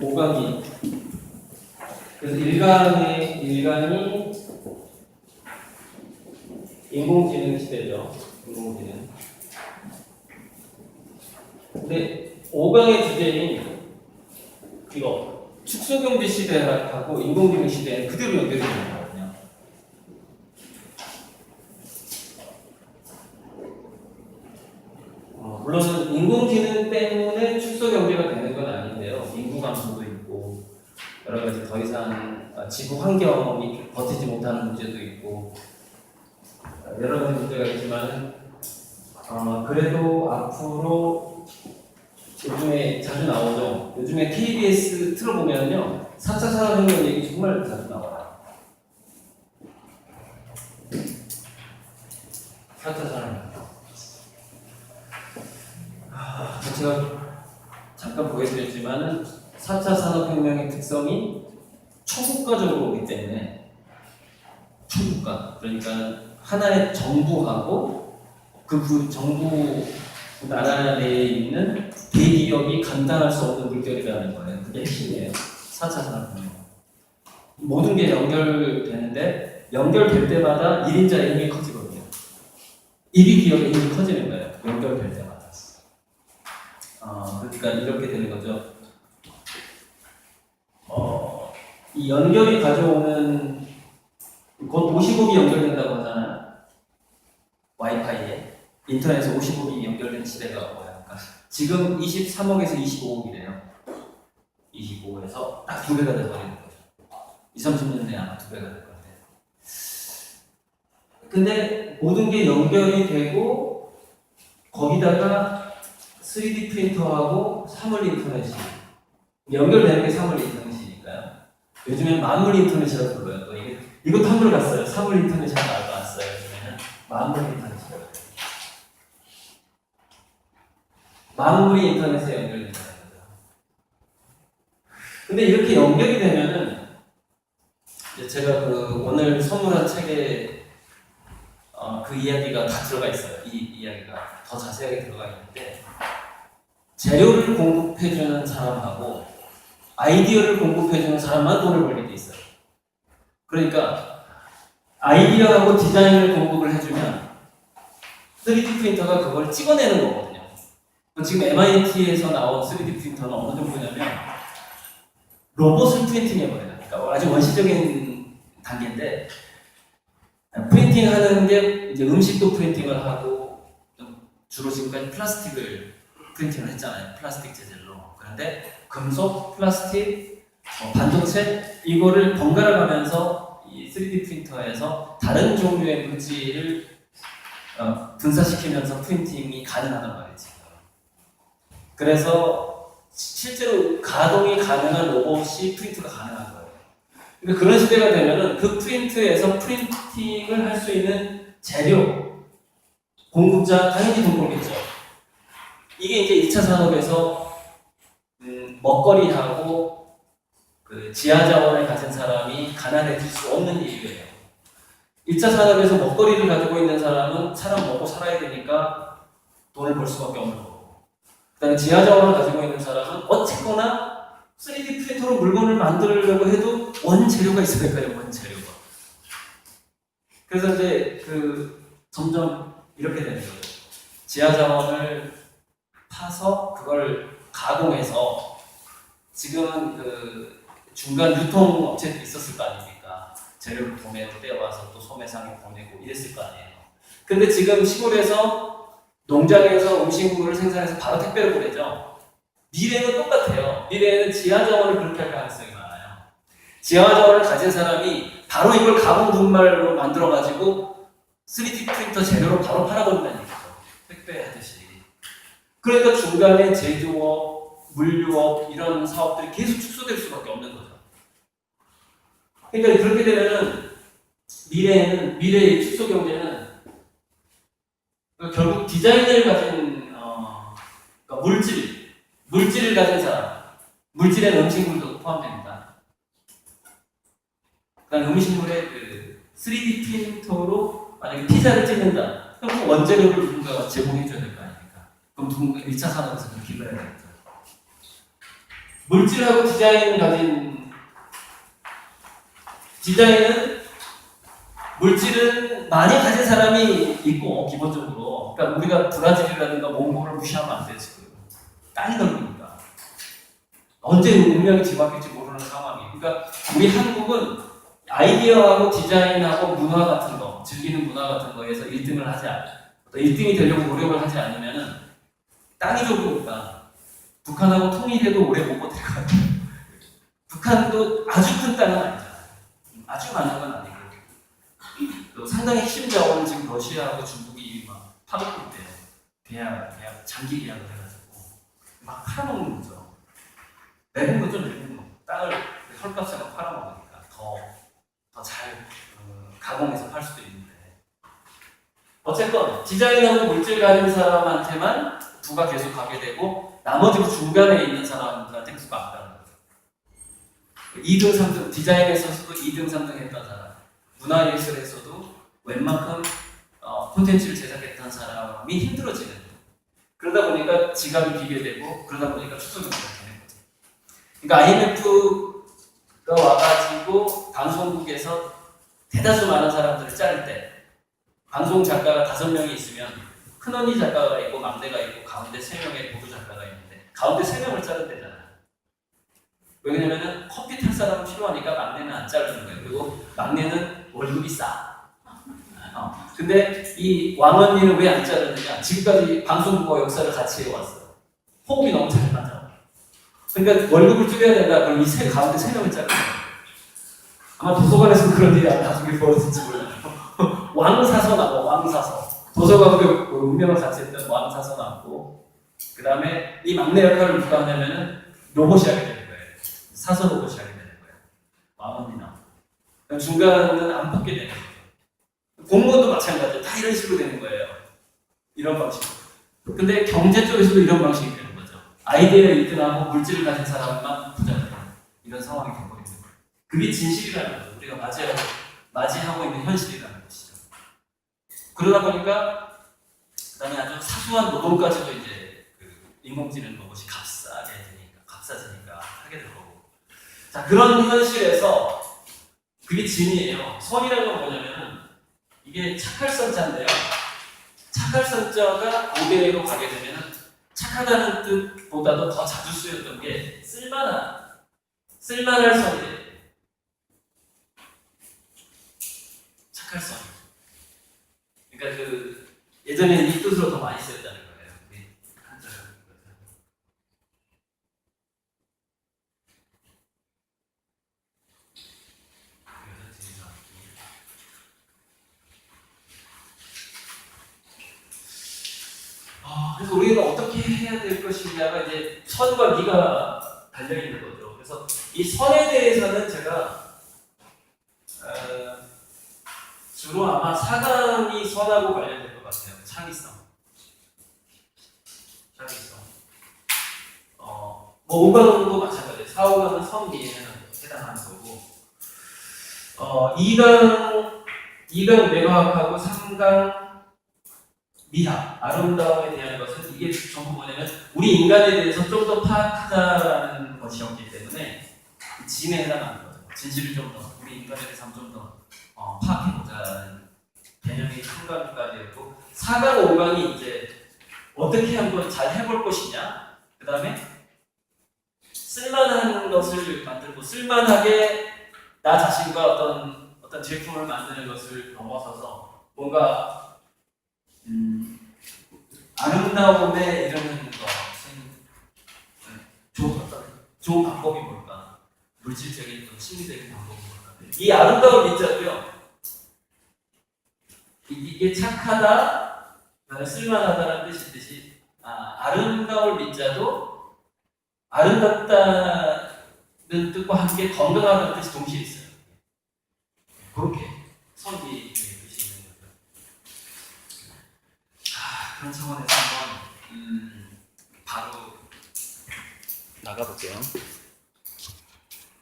5강이 그래서 1강이 인공지능 시대죠. 인공지능. 근데 5강의 주제인 이거 축소경제 시대하고 인공지능 시대는 그대로 연결이 되는 거거든요. 물론 인공지능 때문에 축소경제가 되는 건 아닌데요. 인구 감소도 있고 여러 가지 더 이상 지구 환경이 버티지 못하는 문제도 있고 여러 가지 문제가 있지만 그래도 앞으로 요즘에 자주 나오죠. 요즘에 KBS 틀어보면요 4차 산업혁명 얘기 정말 자주 나와요. 4차 산업혁명. 제가 잠깐 보여드렸지만은 4차 산업혁명의 특성이 초국가적으로 오기 때문에 초국가 그러니까 하나의 정부하고 그 정부 나라 내에 있는 대기업이 감당할 수 없는 물결이라는 거예요. 그게 핵심이에요. 4차 산업혁명. 모든 게 연결되는데 연결될 때마다 1인자의 힘이 커지거든요. 1위 기업의 힘이 커지는 거예요. 연결될 때마다. 그러니까 이렇게 되는 거죠. 이 연결이 가져오는 곧 50억이 연결된다고 하잖아요. 와이파이에 인터넷에 50억이 연결된 시대가 뭐야? 그러니까 지금 23억에서 25억이래요. 25에서 딱 2배가 돼버리는 거죠. 20-30년 내에 아마 2배가 될 건데. 근데 모든 게 연결이 되고 거기다가 3D 프린터하고 사물 인터넷이 연결되는 게 사물 인터넷이니까요. 요즘엔 만물 인터넷이라고 불러요. 또 이것도 한물 갔어요. 사물 인터넷이라고 나왔어요. 요즘에는 만물 인터넷이라고 해요. 만물이 인터넷에 연결된다는 거죠. 근데 이렇게 연결이 되면은 제가 오늘 선물한 책에 그 이야기가 다 들어가 있어요. 이 이야기가 더 자세하게 들어가 있는데 재료를 공급해주는 사람하고 아이디어를 공급해주는 사람만 돈을 벌게 돼 있어요. 그러니까 아이디어하고 디자인을 공급을 해주면 3D 프린터가 그걸 찍어내는 거거든요. 지금 MIT에서 나온 3D 프린터는 어느 정도냐면 로봇을 프린팅해버려요. 그러니까 아주 원시적인 단계인데 프린팅하는 게 이제 음식도 프린팅을 하고 주로 지금까지 플라스틱을 프린팅을 했잖아요. 플라스틱 재질로. 그런데 금속, 플라스틱, 반도체 이거를 번갈아 가면서 이 3D 프린터에서 다른 종류의 물질을 분사시키면서 프린팅이 가능하단 말이지. 그래서 실제로 가동이 가능한 로봇이 프린트가 가능한 거예요. 그러니까 그런 시대가 되면은 그 프린트에서 프린팅을 할 수 있는 재료, 공급자 당연히 돈 벌겠죠. 이게 이제 2차 산업에서 먹거리하고 그 지하 자원을 가진 사람이 가난해질 수 없는 이유예요. 1차 산업에서 먹거리를 가지고 있는 사람은 사람 먹고 살아야 되니까 돈을 벌 수밖에 없는 거고, 그 다음에 지하 자원을 가지고 있는 사람은 어쨌거나 3D 프린터로 물건을 만들려고 해도 원재료가 있어야 될까요? 원재료가. 그래서 이제 점점 이렇게 되는 거죠. 지하 자원을 파서 그걸 가공해서 지금은 중간 유통 업체들이 있었을 거 아닙니까? 재료를 도매로 떼와서 또 소매상에 보내고 이랬을 거 아니에요. 근데 지금 시골에서 농장에서 음식물을 생산해서 바로 택배를 보내죠. 미래는 똑같아요. 미래에는 지하 자원을 그렇게 할 가능성이 많아요. 지하 자원을 가진 사람이 바로 이걸 가공 분말로 만들어가지고 3D 프린터 재료로 바로 팔아버린다는 얘기죠. 택배하듯이. 그러니까 중간에 제조업, 물류업 이런 사업들이 계속 축소될 수밖에 없는 거죠. 그러니까 그렇게 되면은 미래의 축소 경제는 결국 디자인을 가진 그러니까 물질을 가진 사람, 물질에는 음식물도 포함됩니다. 그러니까 음식물에 3D 프린터로 만약에 피자를 찍는다. 그럼 그 원재료를 누군가가 제공해줘야 될 거 아닙니까? 그럼 누군가 1차 산업에서 그걸 기부해야 되겠죠. 물질하고 디자인은 물질은 많이 가진 사람이 있고 기본적으로 그러니까 우리가 브라질이라든가 몽골을 무시하면 안 되지. 땅이 넓으니까 언제 운명이 뒤바뀔지 모르는 상황이에요. 그러니까 우리 한국은 아이디어하고 디자인하고 문화 같은 거, 즐기는 문화 같은 거에서 1등을 하지 않아요. 1등이 되려고 노력을 하지 않으면은 땅이 좁으니까 북한하고 통일해도 오래 못 버틸 것 같아요. 북한도 아주 큰 땅은 아니잖아요. 아주 많은 건 아니고 또 상당히 핵심 자원을 지금 러시아하고 중국이 막 파먹고 있대요. 대학 장기 계약을 해가지고 막 팔아먹는 거죠. 내는 거죠, 내는 거. 땅을 헐값에 막 팔아먹으니까 더 잘 가공해서 팔 수도 있는데 어쨌건 디자인하고 물질 가진 사람한테만 부가 계속 가게 되고 나머지 중간에 있는 사람들한테 부가 안 가는 거죠. 2등, 3등, 디자인에서도 2등, 3등 했던 사람, 문화예술에서도 웬만큼 콘텐츠를 제작했던 사람이 힘들어지는 거예요. 그러다 보니까 지갑이 비게 되고 그러다 보니까 추석이 되는 거죠. 그러니까 IMF가 와가지고 방송국에서 대다수 많은 사람들을 자를 때 방송 작가가 5명이 있으면 큰언니 작가가 있고 막내가 있고 가운데 3명의 보도 작가가 있는데 가운데 3명을 자르면 되잖아요. 왜냐면은 커피 탈 사람은 필요하니까 막내는 안 자르는 거예요. 그리고 막내는 월급이 싸. 근데 이 왕언니는 왜 안 자르느냐? 지금까지 방송국과 역사를 같이 해왔어요. 호흡이 너무 잘 맞아. 그러니까 월급을 줄여야 된다. 그럼 가운데 3명을 자르는 거예요. 아마 도서관에서 그런 일이 나중에 벌어질지 몰라요. 왕사서 나고 왕사서. 도서관도 운명을 같이 했던 왕사서 나고 그 다음에 이 막내 역할을 누가 하냐면은 로봇이 하게 되는 거예요. 사서 로봇이 하게 되는 거예요. 왕언니 나오고. 중간은 안 뽑게 되는 거예요. 공무원도 마찬가지예요. 다 이런 식으로 되는 거예요. 이런 방식으로. 근데 경제 쪽에서도 이런 방식이 되는 거죠. 아이디어 1등하고 물질을 가진 사람만 부자되는 이런 상황이 되고 있는 거예요. 그게 진실이라는 거죠. 우리가 맞이하고 있는 현실이라는 것이죠. 그러다 보니까 그다음에 아주 사소한 노동까지도 이제 인공지능 로봇이 값싸지니까 하게 될 거고. 자, 그런 현실에서 그게 진이에요. 선이라는 건 뭐냐면은 이게 착할선자인데요. 착할선자가 고대로 가게 되면 착하다는 뜻보다도 더 자주 쓰였던 게 쓸만할 선이에요. 착할선. 그러니까 예전에는 이 뜻으로 더 많이 쓰였다는 거예요. 그래서 우리가 어떻게 해야 될 것이냐가 이제 선과 미가 달려있는 거죠. 그래서 이 선에 대해서는 제가 주로 아마 4강이 선하고 관련될 것 같아요. 창의성. 뭐 5강도 마찬가지예요. 4, 5강은 선미에는 해당하는 거고 2강 뇌과학하고 3강 미학, 아름다움에 대한 것은 이게 전부 뭐냐면 우리 인간에 대해서 좀 더 파악하자라는 것이었기 때문에 진에 해당하는 거죠. 진실을 좀 더 우리 인간에 대해서 좀 더 파악해보자는 개념이 3강까지였고 4강, 5강이 이제 어떻게 한번 잘 해볼 것이냐 그 다음에 쓸만한 것을 만들고 쓸만하게 나 자신과 어떤 제품을 만드는 것을 넘어서서 뭔가 아름다움에 이르는 것은 좋은 방법이 뭘까? 물질적인 또 심리적인 방법이 뭘까? 이 아름다운 밑자도요. 이게 착하다, 쓸만하다는 뜻이듯이 아름다울 밑자도 아름답다는 뜻과 함께 건강하다는 뜻이 동시에 있어요. 그렇게 선이 뜻이 있는 거죠. 그런 차원에서 한번 바로 나가볼게요.